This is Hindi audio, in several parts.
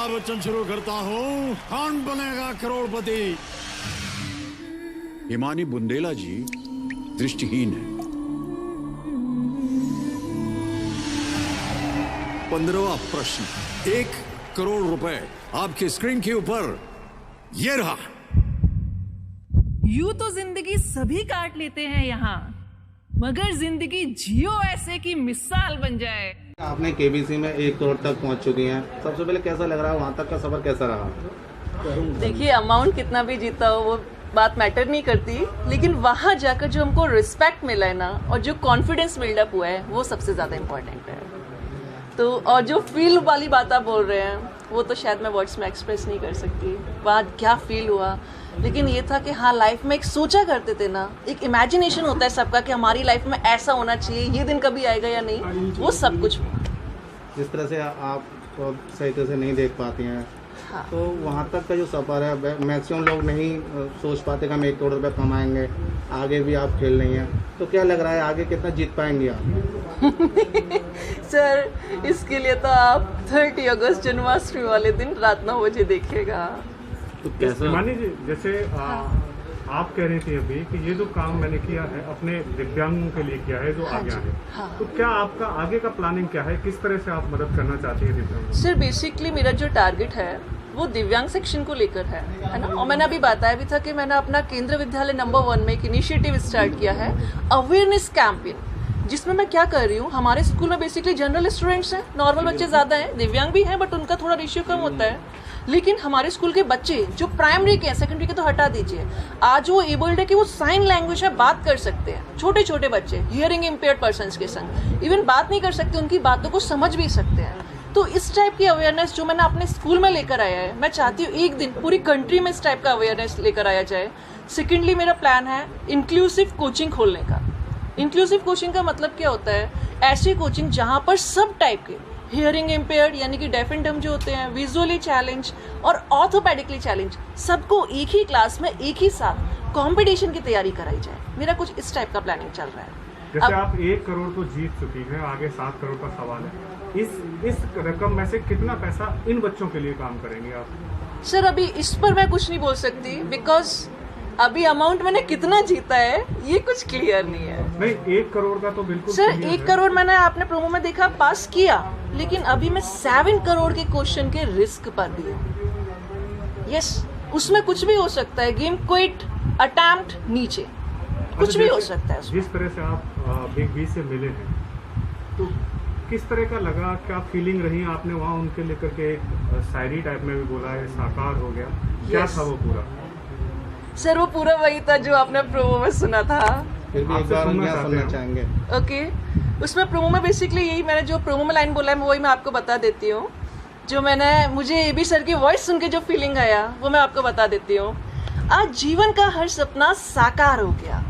अमिताभ बच्चन शुरू करता हूँ, कौन बनेगा करोड़पति। हिमानी बुंदेला जी दृष्टिहीन है। 15वां प्रश्न, 1 करोड़ रुपए आपकी स्क्रीन के ऊपर, ये रहा। यूं तो जिंदगी सभी काट लेते हैं यहाँ, मगर जिंदगी जियो ऐसे की मिसाल बन जाए। आपने केबीसी में 1 करोड़ तक पहुंच चुकी हैं। सबसे पहले कैसा लग रहा है, वहां तक का सफर कैसा रहा? देखिए, अमाउंट कितना भी जीता हो वो बात मैटर नहीं करती, लेकिन वहाँ जाकर जो हमको रिस्पेक्ट मिला है ना, और जो कॉन्फिडेंस बिल्डअप हुआ है, वो सबसे ज़्यादा इम्पोर्टेंट है। तो और जो फील वाली बात आप बोल रहे हैं, वो तो शायद मैं वर्ड्स में एक्सप्रेस नहीं कर सकती वहाँ क्या फील हुआ। लेकिन ये था कि हाँ, लाइफ में एक सोचा करते थे ना, एक इमेजिनेशन होता है सबका कि हमारी लाइफ में ऐसा होना चाहिए, ये दिन कभी आएगा या नहीं, वो सब कुछ। जिस तरह से आप सही तरह से नहीं देख पाती हैं, हाँ। तो वहाँ तक का जो सफ़र है, मैक्सिमम लोग नहीं सोच पाते कि हम 1 करोड़ रुपए कमाएंगे। आगे भी आप खेल रही हैं, तो क्या लग रहा है आगे कितना जीत पाएंगे आप? सर, इसके लिए तो आप 30 अगस्त जन्माष्टमी वाले दिन रात 9 बजे देखिएगा। तो कैसे मानी जी, जैसे आप कह रही थी अभी कि ये जो काम मैंने किया है अपने दिव्यांगों के लिए किया है जो हाँ आगे है, हाँ। तो क्या आपका आगे का प्लानिंग क्या है? किस तरह से आप मदद करना चाहती है दिव्यांगों? सर, बेसिकली मेरा जो टारगेट है वो दिव्यांग सेक्शन को लेकर है ना। और मैंने अभी बताया भी था कि मैंने अपना केंद्र विद्यालय नंबर 1 में एक इनिशिएटिव स्टार्ट किया है, अवेयरनेस कैंपेन, जिसमें मैं क्या कर रही हूँ, हमारे स्कूल में बेसिकली जनरल स्टूडेंट्स हैं, नॉर्मल बच्चे ज़्यादा हैं, दिव्यांग भी हैं, बट उनका थोड़ा रेशियो कम होता है। लेकिन हमारे स्कूल के बच्चे जो प्राइमरी के हैं, सेकेंडरी के तो हटा दीजिए, आज वो एबल्ड है कि वो साइन लैंग्वेज में बात कर सकते हैं। छोटे छोटे बच्चे हियरिंग इम्पेयर्ड पर्सन्स के संग इवन बात नहीं कर सकते, उनकी बातों को समझ भी सकते हैं। तो इस टाइप की अवेयरनेस जो मैंने अपने स्कूल में लेकर आया है, मैं चाहती हूँ एक दिन पूरी कंट्री में इस टाइप का अवेयरनेस लेकर आया जाए। सेकेंडली, मेरा प्लान है इंक्लूसिव कोचिंग खोलने का। इंक्लूसिव कोचिंग का मतलब क्या होता है? ऐसी कोचिंग जहाँ पर सब टाइप के हियरिंग इम्पेयर्ड यानी कि डेफ एंड डम जो होते हैं, विजुअली चैलेंज और ऑर्थोपेडिकली चैलेंज, सबको एक ही क्लास में एक ही साथ कंपटीशन की तैयारी कराई जाए। मेरा कुछ इस टाइप का प्लानिंग चल रहा है। जैसे आप 1 करोड़ तो जीत चुकी हैं, आगे 7 करोड़ का सवाल है। इस रकम में से कितना पैसा इन बच्चों के लिए काम करेंगे आप? सर, अभी इस पर मैं कुछ नहीं बोल सकती, बिकॉज अभी अमाउंट मैंने कितना जीता है ये कुछ क्लियर नहीं है। नहीं, 1 करोड़ का तो बिल्कुल सर, clear 1 है। करोड़ मैंने आपने प्रोमो में देखा पास किया, लेकिन अभी मैं 7 करोड़ के क्वेश्चन के रिस्क पर भी हूँ। यस, उसमें कुछ भी हो सकता है। गेम क्विट, अटेम्प्ट, नीचे कुछ भी हो सकता है उसमें। जिस तरह से आप बिग बी से मिले हैं, तो किस तरह का लगा, क्या फीलिंग रही? आपने वहाँ उनके लेकर के शायरी टाइप में भी बोला है, साकार हो गया, क्या था वो पूरा? सर, वो पूरा वही था जो आपने प्रोमो में सुना था। फिर भी एक आपसे बार हम सुनना यहाँ चाहते सुनना हैं। चाहेंगे। ओके, उसमें प्रोमो में बेसिकली यही मैंने जो प्रोमो में लाइन बोला है वही मैं आपको बता देती हूँ। जो मुझे एबी सर की वॉइस सुन के जो फीलिंग आया वो मैं आपको बता देती हूँ। आज जीवन का हर सपना साकार हो गया,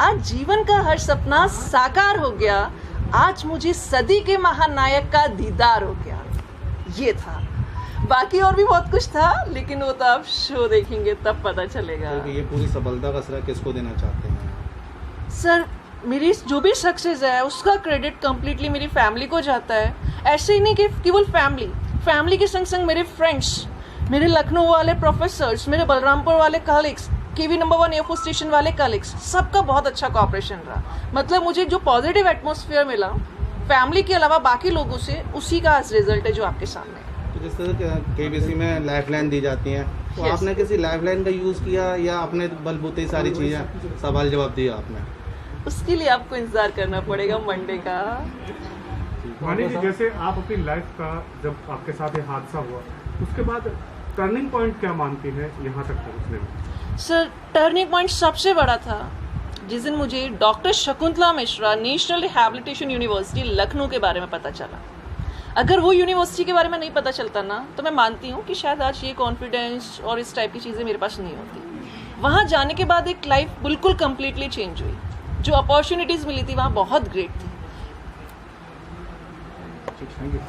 आज जीवन का हर सपना साकार हो गया, आज मुझे सदी के महानायक का दीदार हो गया। ये था, बाकी और भी बहुत कुछ था, लेकिन वो तो आप शो देखेंगे तब पता चलेगा। तो ये पूरी सफलता का श्रेय किसको देना चाहते हैं? सर, मेरी जो भी सक्सेस है उसका क्रेडिट कम्प्लीटली मेरी फैमिली को जाता है। ऐसे ही नहीं कि केवल फैमिली के संग संग मेरे फ्रेंड्स, मेरे लखनऊ वाले प्रोफेसर्स, मेरे बलरामपुर वाले कलीग्स, केवी नंबर 1 एयरफोर्स स्टेशन वाले कलीग्स, सबका बहुत अच्छा कोऑपरेशन रहा। मतलब मुझे जो पॉजिटिव एटमॉस्फेयर मिला फैमिली के अलावा बाकी लोगों से, उसी का आज रिजल्ट है जो आपके सामने है। तो जिस तरह केबीसी में लाइफलाइन दी जाती हैं, तो Yes. आपने किसी लाइफलाइन का यूज़ किया या अपने बलबूते ही सारी चीज़ें सवाल जवाब दिया आपने? उसके लिए आपको इंतजार करना पड़ेगा मंडे का। मानी जी, जैसे आप अपनी लाइफ का, जब आपके साथ ये हादसा हुआ, उसके बाद टर्निंग पॉइंट क्या मानती हैं यहाँ तक पहुँचने में? सर, टर्निंग पॉइंट सबसे बड़ा था जिस दिन मुझे doctor Shakuntala Mishra national rehabilitation university Lucknow के बारे में पता चला। अगर वो यूनिवर्सिटी के बारे में नहीं पता चलता ना, तो मैं मानती हूँ कि शायद आज ये कॉन्फिडेंस और इस टाइप की चीज़ें मेरे पास नहीं होती। वहाँ जाने के बाद एक लाइफ बिल्कुल कम्प्लीटली चेंज हुई। जो अपॉर्चुनिटीज़ मिली थी वहाँ बहुत ग्रेट थी। Thank you.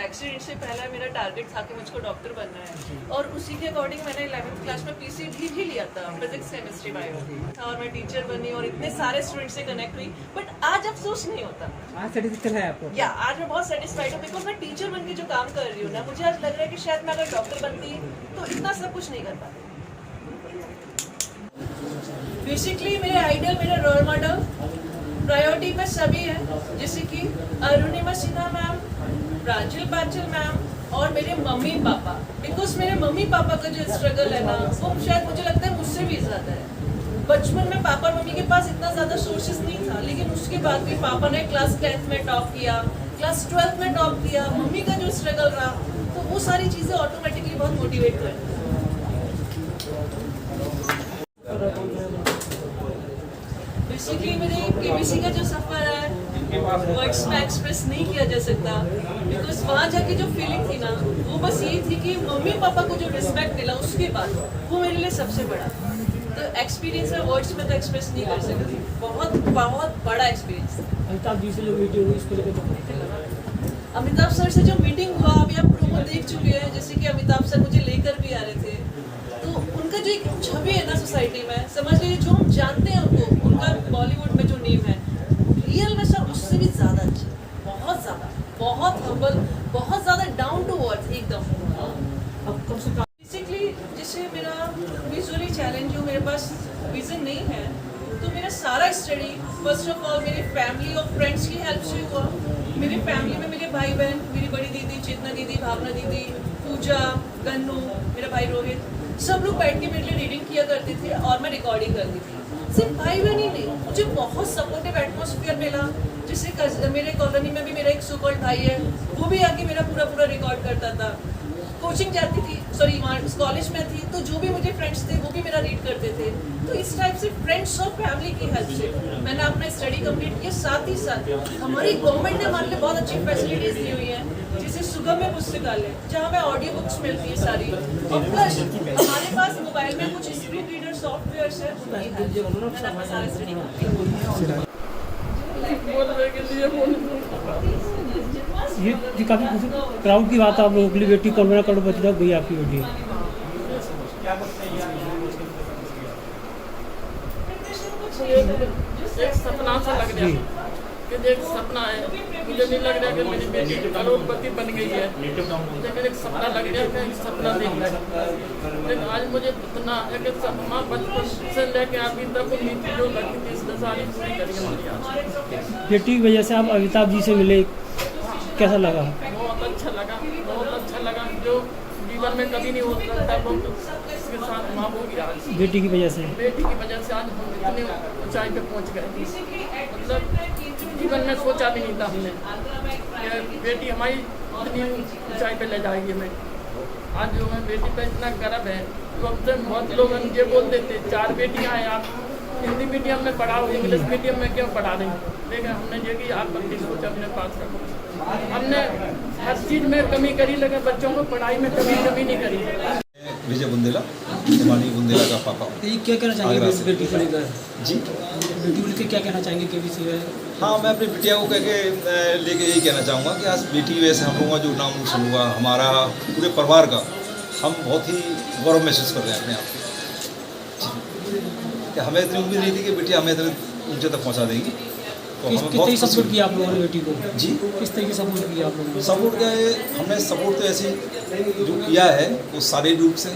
एक्सीडेंट से पहले मेरा टारगेट था कि मुझको डॉक्टर बनना है, और उसी के अकॉर्डिंग मैंने 11th क्लास में पीसीबी भी लिया था, फिजिक्स केमिस्ट्री बायो, और मैं टीचर बनी और इतने सारे स्टूडेंट से कनेक्ट हुई। बट आज अफसोस नहीं होता, आज सेटिस्फेक्शन है आपको? या आज मैं बहुत सेटिस्फाइड हूँ, बिकॉज मैं टीचर बन के जो काम कर रही हूँ ना, मुझे आज लग रहा है कि शायद मैं अगर डॉक्टर बनती तो इतना सब कुछ नहीं कर पाती। बेसिकली मेरे आइडियल, मेरा रोल मॉडल प्रायोरिटी में सभी है, जैसे कि अरुणिमा सिन्हा मैम, प्रांजल पांचल मैम और मेरे मम्मी पापा। बिकॉज मेरे मम्मी पापा का जो स्ट्रगल है ना, वो शायद मुझे लगता है मुझसे भी ज़्यादा है। बचपन में पापा और मम्मी के पास इतना ज़्यादा सोर्सेज नहीं था, लेकिन उसके बाद भी पापा ने क्लास 10th में टॉप किया, क्लास 12th में टॉप किया। मम्मी का जो स्ट्रगल रहा, तो वो सारी चीज़ें ऑटोमेटिकली बहुत मोटिवेट करती हैं। बेसिकली मेरे केबीसी का जो सफ़र है वर्ड्स में एक्सप्रेस नहीं किया जा सकता, बिकॉज वहाँ जाके जो फीलिंग थी ना, वो बस ये थी कि मम्मी पापा को जो रिस्पेक्ट मिला उसके बाद, वो मेरे लिए सबसे बड़ा। तो एक्सपीरियंस है वर्ड्स में तो एक्सप्रेस नहीं कर सकती, बहुत बहुत बड़ा एक्सपीरियंस। अमिताभ जी से जो मीटिंग हुई इसको लेकर, अमिताभ सर से जो मीटिंग हुआ, अभी आप प्रोमो देख चुके हैं, जैसे कि अमिताभ सर मुझे लेकर भी आ रहे थे, तो उनका जो एक छवि है ना सोसाइटी में, समझ लीजिए जो हम जानते हैं उनको, उनका बॉलीवुड में जो नेम है, रियल में सर उससे भी ज़्यादा अच्छा, बहुत ज़्यादा, बहुत हम्बल, बहुत ज़्यादा डाउन टू अर्थ एकदम। बेसिकली जैसे मेरा विजुअली चैलेंज हो, मेरे पास विजन नहीं है, तो मेरा सारा स्टडी फर्स्ट ऑफ ऑल मेरी फैमिली और फ्रेंड्स की हेल्प से हुआ। मेरी फैमिली में मेरे भाई बहन, मेरी बड़ी दीदी चेतना दीदी, भावना दीदी, पूजा, गन्नू, मेरा भाई रोहित, सब लोग बैठ के मेरे लिए रीडिंग किया करते थे और मैं रिकॉर्डिंग करती थी। सिर्फ भाई बहन ही नहीं, मुझे बहुत सपोर्टिव एटमॉस्फेयर मिला। जैसे मेरे कॉलोनी में भी मेरा एक सो कॉल्ड भाई है, वो भी आके मेरा पूरा रिकॉर्ड करता था। कोचिंग जाती थी, सॉरी कॉलेज में थी, तो जो भी मुझे फ्रेंड्स थे वो भी मेरा रीड करते थे। तो इस टाइप से फ्रेंड्स और फैमिली की हेल्प से मैंने अपना स्टडी कंप्लीट किया। साथ ही साथ हमारी गवर्नमेंट ने हमारे लिए बहुत अच्छी फैसिलिटीज़ दी हुई हैं, जैसे सुगम्य पुस्तकालय, जहाँ हमें ऑडियो बुक्स मिलती है सारी, और प्लस हमारे पास मोबाइल में कुछ स्क्रीन रीडर सॉफ्टवेयर है, मैंने अपना सारा स्टडी कंप्लीट। ये काफ़ी प्राउड की बात है आप लोगों के लिए, बेटी कौन करोड़पति तक गई आपकी बेटी। एक सपना सा लग रहा कि एक सपना है, मुझे नहीं लग रहा कि मेरी बेटी करोड़पति बन गई है, लेकिन एक सपना लग रहा है कि सपना देख रहा है। लेकिन आज मुझे इतना है कि सपना बचपन से लेके अभी तक उम्मीद जो लगी थी, इस सारी पूरी करी हमारी आज। बेटी की वजह से आप अमिताभ जी से मिले, कैसा लगा? बहुत अच्छा लगा, बहुत अच्छा लगा। जो जीवन में कभी नहीं हो सकता वो इसके साथ वहाँ हो गया आज। बेटी की वजह से? बेटी की वजह से आज हम इतने ऊंचाई पे पहुँच गए, मतलब जीवन में सोचा भी नहीं था हमने कि बेटी हमारी इतनी ऊंचाई पे ले जाएगी हमें। आज जो हमें बेटी पे इतना गर्व है, तो अब तक बहुत लोग ये बोलते थे 4 बेटियाँ हैं, आप हिंदी मीडियम में पढ़ाओ, इंग्लिश मीडियम में क्यों पढ़ा रहे हैं? लेकिन हमने ये कि आप अपनी सोच अपने पास रखो। हमने हर चीज़ में कमी करी, लेकिन बच्चों को पढ़ाई में कभी कमी नहीं करी। विजय बुंदेला, हिमानी बुंदेला का पापा। ये क्या कहना चाहेंगे बेटी को लेकर? जी, बेटी को लेकर क्या कहना चाहेंगे केबीसी में? हाँ, मैं अपनी बिटिया को कह के लेके यही कहना चाहूँगा कि आज बेटी वैसे हम लोगों का जो नाम रोशन हुआ, हमारा पूरे परिवार का, हम बहुत ही गौरव महसूस कर रहे हैं अपने आप को। हमें इतनी उम्मीद नहीं थी कि बेटी हमें इतने ऊंचे तक पहुँचा देंगी। तो किस तरीके से सपोर्ट किया आप लोगों ने बेटी को? जी, किस तरीके से सपोर्ट किया आप लोगों ने? सपोर्ट क्या है, हमने सपोर्ट तो ऐसे जो किया है वो शारीरिक रूप से,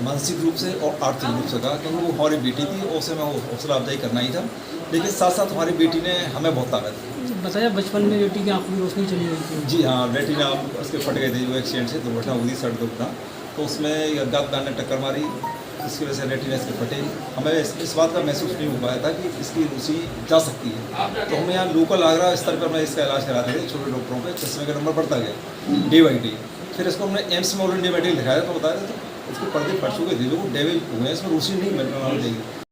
मानसिक रूप से और आर्थिक रूप से कहा, क्योंकि वो हमारी बेटी थी और उसे मैं हौसला अफजाई करना ही था। लेकिन साथ साथ हमारी बेटी ने हमें बहुत ताकत दी। बताया बचपन में बेटी की आँखों की रोशनी चली गई थी। जी हाँ, बेटी ने उसके फट गए थे, वो एक्सीडेंट से दुर्घटना हुई थी, सड़क दुर्घटना, तो उसमें अज्ञात कार ने टक्कर मारी, इसकी वजह से रेटिना इसके फटे। हमें इस बात का महसूस नहीं हो पाया था कि इसकी रुचि जा सकती है। तो हमें यहाँ लोकल आगरा स्तर पर मैं इसका इलाज कराते थे, छोटे डॉक्टरों पे, चश्मे का नंबर बढ़ता गया डे बाई डे। फिर इसको हमने एम्स में ऑल इंडिया मेडिकल दिखाया, तो बताया था इसके पर्दे फट चुके थे, जो डैमेज हुए हैं, इसमें रुचि नहीं मिलने देगी।